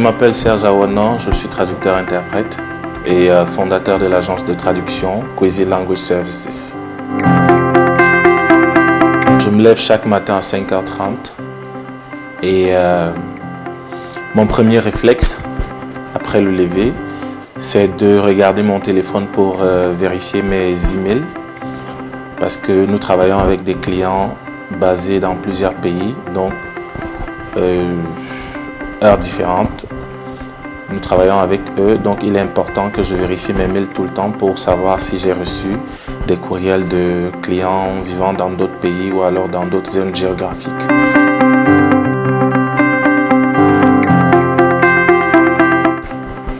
m'appelle Serge Aouanan, je suis traducteur-interprète et fondateur de l'agence de traduction Kwesi Language Services. Je me lève chaque matin à 5h30 et mon premier réflexe après le lever, c'est de regarder mon téléphone pour vérifier mes emails parce que nous travaillons avec des clients basés dans plusieurs pays, donc heures différentes. Nous travaillons avec eux, donc il est important que je vérifie mes mails tout le temps pour savoir si j'ai reçu des courriels de clients vivant dans d'autres pays ou alors dans d'autres zones géographiques.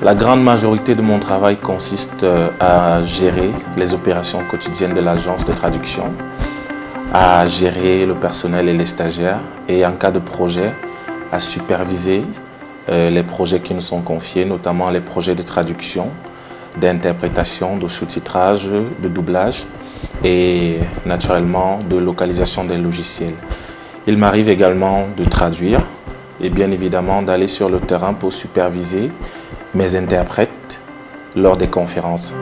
La grande majorité de mon travail consiste à gérer les opérations quotidiennes de l'agence de traduction, à gérer le personnel et les stagiaires et en cas de projet, à superviser les projets qui nous sont confiés, notamment les projets de traduction, d'interprétation, de sous-titrage, de doublage et naturellement de localisation des logiciels. Il m'arrive également de traduire et bien évidemment d'aller sur le terrain pour superviser mes interprètes lors des conférences.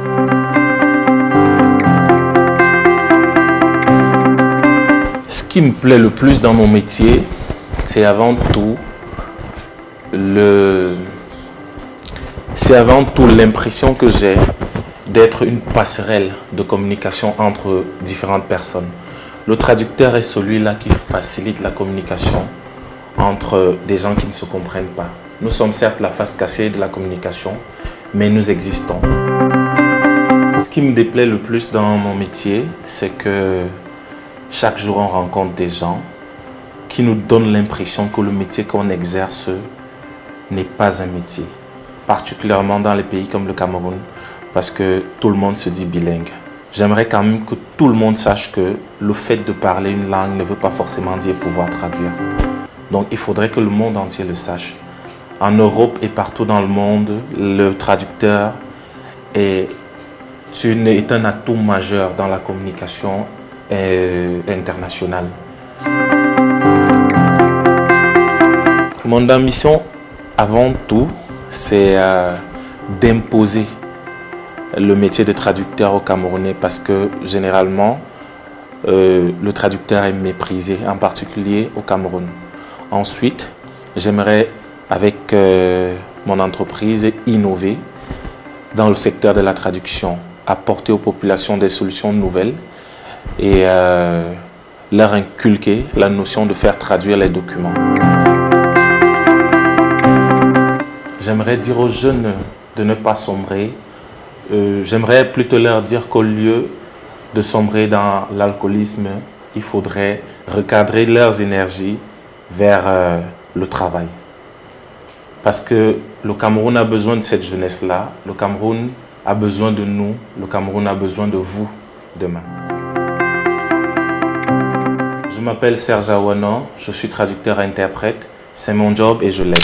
Ce qui me plaît le plus dans mon métier, c'est avant tout l'impression que j'ai d'être une passerelle de communication entre différentes personnes. Le traducteur est celui-là qui facilite la communication entre des gens qui ne se comprennent pas. Nous sommes certes la face cachée de la communication, mais nous existons. Ce qui me déplaît le plus dans mon métier, c'est que chaque jour on rencontre des gens qui nous donnent l'impression que le métier qu'on exerce n'est pas un métier. Particulièrement dans les pays comme le Cameroun, parce que tout le monde se dit bilingue. J'aimerais quand même que tout le monde sache que le fait de parler une langue ne veut pas forcément dire pouvoir traduire. Donc il faudrait que le monde entier le sache. En Europe et partout dans le monde, le traducteur est un atout majeur dans la communication internationale. Mon ambition, avant tout, c'est d'imposer le métier de traducteur aux Camerounais parce que généralement, le traducteur est méprisé, en particulier au Cameroun. Ensuite, j'aimerais, avec mon entreprise, innover dans le secteur de la traduction, apporter aux populations des solutions nouvelles et leur inculquer la notion de faire traduire les documents. J'aimerais dire aux jeunes de ne pas sombrer. J'aimerais plutôt leur dire qu'au lieu de sombrer dans l'alcoolisme, il faudrait recadrer leurs énergies vers le travail. Parce que le Cameroun a besoin de cette jeunesse-là. Le Cameroun a besoin de nous. Le Cameroun a besoin de vous demain. Je m'appelle Serge Aouanan. Je suis traducteur-interprète. C'est mon job et je l'aime.